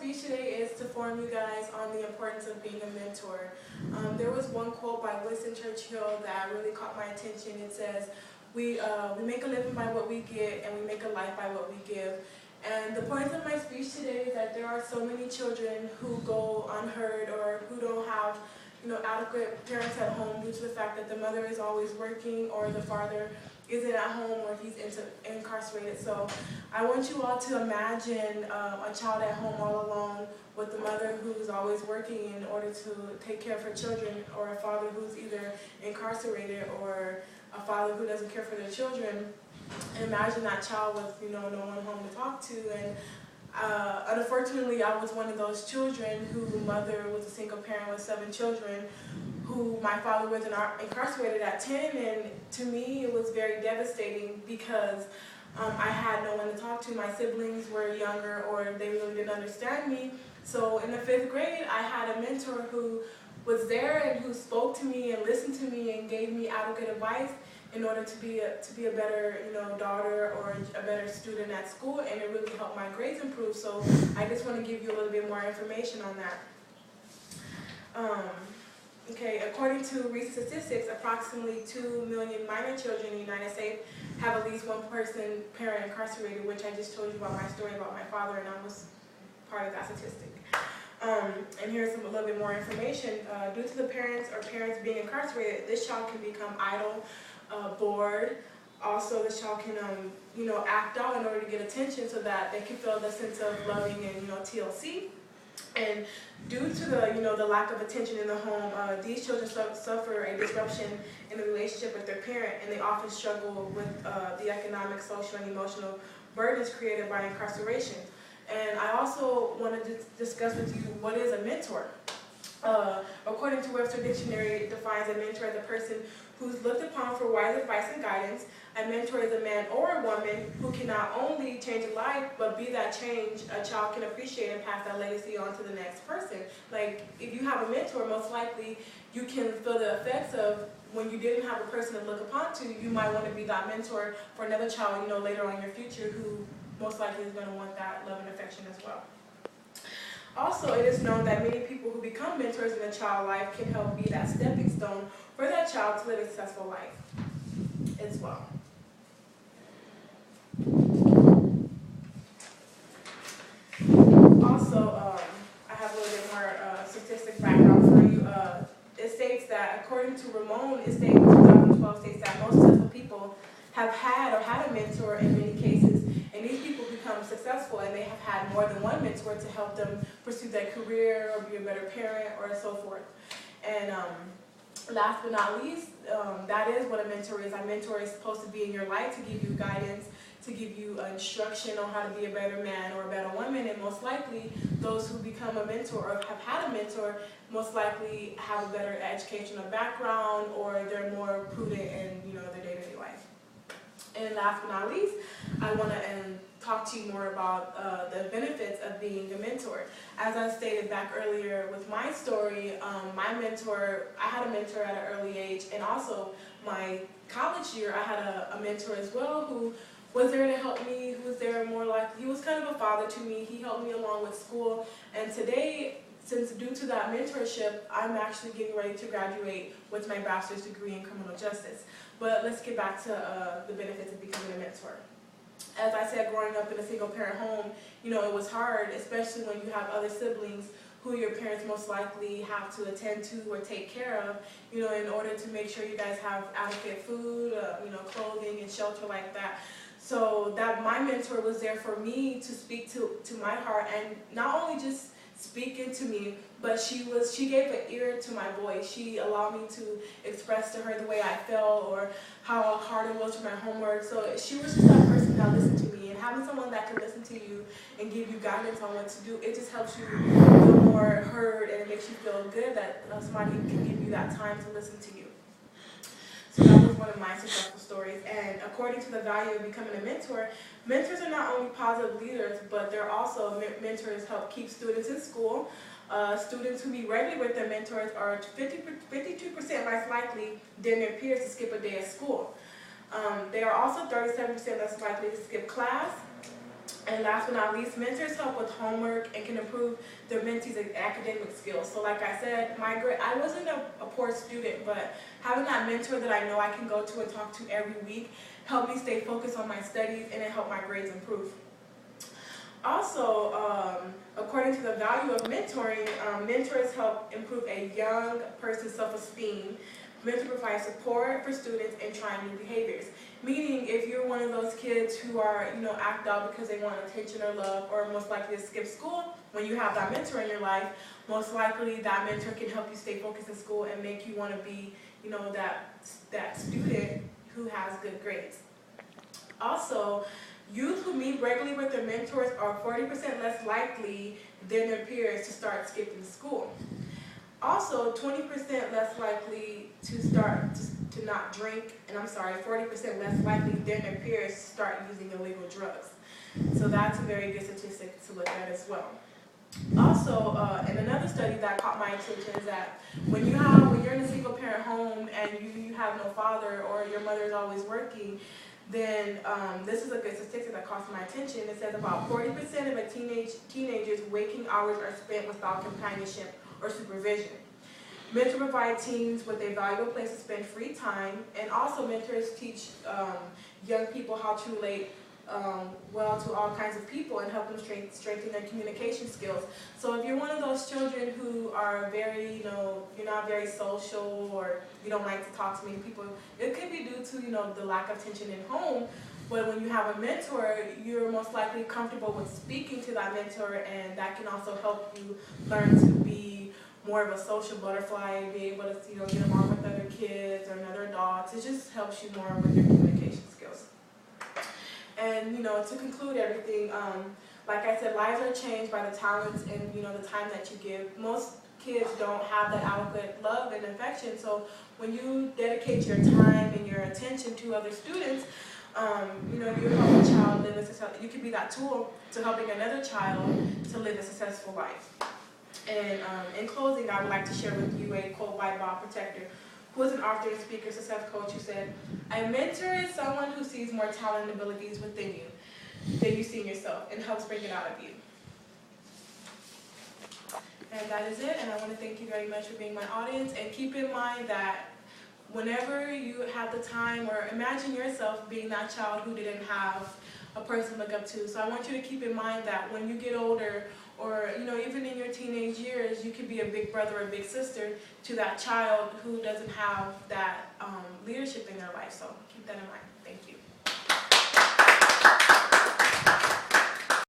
speech today is to inform you guys on the importance of being a mentor. There was one quote by Winston Churchill that really caught my attention. It says, we make a living by what we get, and we make a life by what we give. And the point of my speech today is that there are so many children who go unheard or who don't have adequate parents at home due to the fact that the mother is always working or the father isn't at home or he's incarcerated. So I want you all to imagine a child at home all alone with the mother who's always working in order to take care of her children, or a father who's either incarcerated or a father who doesn't care for their children. And imagine that child with no one home to talk to. And unfortunately, I was one of those children whose mother was a single parent with 7 children, who my father was incarcerated at 10, and to me it was very devastating because I had no one to talk to. My siblings were younger, or they really didn't understand me. So in the 5th grade, I had a mentor who was there and who spoke to me and listened to me and gave me adequate advice in order to be a better daughter or a better student at school, and it really helped my grades improve. So I just want to give you a little bit more information on that. Okay, according to recent statistics, approximately 2 million minor children in the United States have at least one parent incarcerated, which I just told you about my story about my father, and I was part of that statistic. And here's a little bit more information. Due to the parents being incarcerated, this child can become idle, bored. Also, the child can act out in order to get attention so that they can feel the sense of loving and TLC. And due to the lack of attention in the home, these children suffer a disruption in the relationship with their parent, and they often struggle with the economic, social, and emotional burdens created by incarceration. And I also want to discuss with you what is a mentor. According to Webster Dictionary, it defines a mentor as a person who's looked upon for wise advice and guidance. A mentor is a man or a woman who can not only change a life, but be that change a child can appreciate and pass that legacy on to the next person. Like, if you have a mentor, most likely you can feel the effects of when you didn't have a person to look upon to. You might want to be that mentor for another child, later on in your future, who most likely is going to want that love and affection as well. Also, it is known that many people who become mentors in a child's life can help be that stepping stone for that child to live a successful life as well. Also, I have a little bit more statistic background for you. It states that, according to Ramon, it states in 2012 states that most successful people have had or had a mentor in many cases, and these people become successful and they have had more than one mentor to help them pursue their career or be a better parent or so forth. And last but not least, that is what a mentor is. A mentor is supposed to be in your life to give you guidance, to give you instruction on how to be a better man or a better woman, and most likely those who become a mentor or have had a mentor most likely have a better educational background, or they're more prudent in their day-to-day life. And last but not least, I want to talk to you more about the benefits of being a mentor. As I stated back earlier with my story, I had a mentor at an early age, and also my college year, I had a mentor as well who was there to help me, who was there he was kind of a father to me. He helped me along with school, and today, since due to that mentorship, I'm actually getting ready to graduate with my bachelor's degree in criminal justice. But let's get back to the benefits of becoming a mentor. As I said, growing up in a single-parent home, it was hard, especially when you have other siblings who your parents most likely have to attend to or take care of, in order to make sure you guys have adequate food, clothing and shelter like that. So that my mentor was there for me to speak to my heart, and not only just speaking to me, but she gave an ear to my voice. She allowed me to express to her the way I felt or how hard it was for my homework. So she was just that person that listened to me, and having someone that can listen to you and give you guidance on what to do, it just helps you feel more heard, and it makes you feel good that somebody can give you that time to listen to you. So that was one of my successful stories. And according to the value of becoming a mentor, mentors are not only positive leaders, but they're also mentors help keep students in school. Students who be regular with their mentors are 52% less likely than their peers to skip a day of school. They are also 37% less likely to skip class. And last but not least, mentors help with homework and can improve their mentees' academic skills. So like I said, I wasn't a poor student, but having that mentor that I know I can go to and talk to every week helped me stay focused on my studies, and it helped my grades improve. Also, according to the value of mentoring, mentors help improve a young person's self-esteem. Mentors provide support for students in trying new behaviors. Meaning, if you're one of those kids who are, act out because they want attention or love, or most likely to skip school, when you have that mentor in your life, most likely that mentor can help you stay focused in school and make you want to be, that student who has good grades. Also, youth who meet regularly with their mentors are 40% less likely than their peers to start skipping school. Also, 20% less likely to not drink, and 40% less likely than their peers to start using illegal drugs. So that's a very good statistic to look at as well. Also, in another study that caught my attention is that when you're in a single parent home and you have no father, or your mother is always working, then this is a good statistic that caught my attention. It says about 40% of a teenager's waking hours are spent without companionship or supervision. Mentors provide teens with a valuable place to spend free time, and also mentors teach young people how to relate well to all kinds of people and help them strengthen their communication skills. So if you're one of those children who are very, you're not very social, or you don't like to talk to many people, it could be due to, the lack of attention in home. But when you have a mentor, you're most likely comfortable with speaking to that mentor, and that can also help you learn to be more of a social butterfly, be able to, get along with other kids or other adults. It just helps you more with your communication skills. And, to conclude everything, like I said, lives are changed by the talents and, the time that you give. Most kids don't have that adequate love and affection, so when you dedicate your time and your attention to other students, you help a child live a successful. You can be that tool to helping another child to live a successful life. And in closing, I would like to share with you a quote by Bob Protector, who is an author and speaker, success coach, who said, "A mentor is someone who sees more talent and abilities within you than you see in yourself and helps bring it out of you." And that is it, and I want to thank you very much for being my audience, and keep in mind that whenever you have the time, or imagine yourself being that child who didn't have a person to look up to. So I want you to keep in mind that when you get older, or even in your teenage years, you can be a big brother or a big sister to that child who doesn't have that leadership in their life. So keep that in mind.